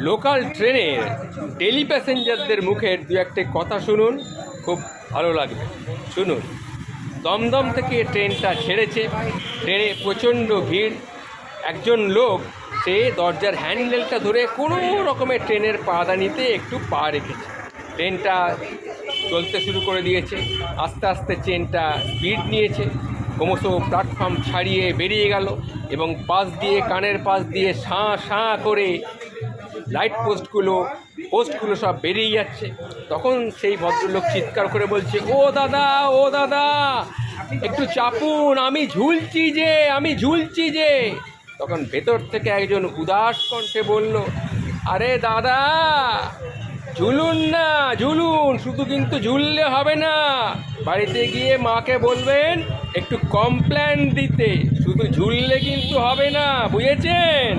Local ট্রেনের daily প্যাসেঞ্জারদের মুখের দু একটা কথা শুনুন, খুব ভালো লাগবে। শুনুন। দমদম থেকে ট্রেনটা ছেড়েছে, ট্রেনে প্রচণ্ড ভিড়। একজন লোক সে দরজার হ্যান্ডেলটা ধরে কোনো রকমের ট্রেনের পাদানিতে একটু পা রেখেছে। ট্রেনটা চলতে শুরু করে দিয়েছে। আস্তে আস্তে ট্রেনটা স্পিড নিয়েছে, ক্রমশ প্ল্যাটফর্ম ছাড়িয়ে বেরিয়ে গেল এবং পাশ দিয়ে, কানের পাশ দিয়ে সাঁ সাঁ করে লাইট পোস্টগুলো সব বেরিয়ে যাচ্ছে। তখন সেই ভদ্রলোক চিৎকার করে বলছে, ও দাদা, ও দাদা, একটু চাপুন, আমি ঝুলছি যে। তখন ভেতর থেকে একজন উদাস কণ্ঠে বলল, আরে দাদা, ঝুলুন না, ঝুলুন, শুধু কিন্তু ঝুললে হবে না, বাড়িতে গিয়ে মাকে বলবেন একটু কমপ্লেন দিতে, শুধু ঝুললে কিন্তু হবে না, বুঝেছেন?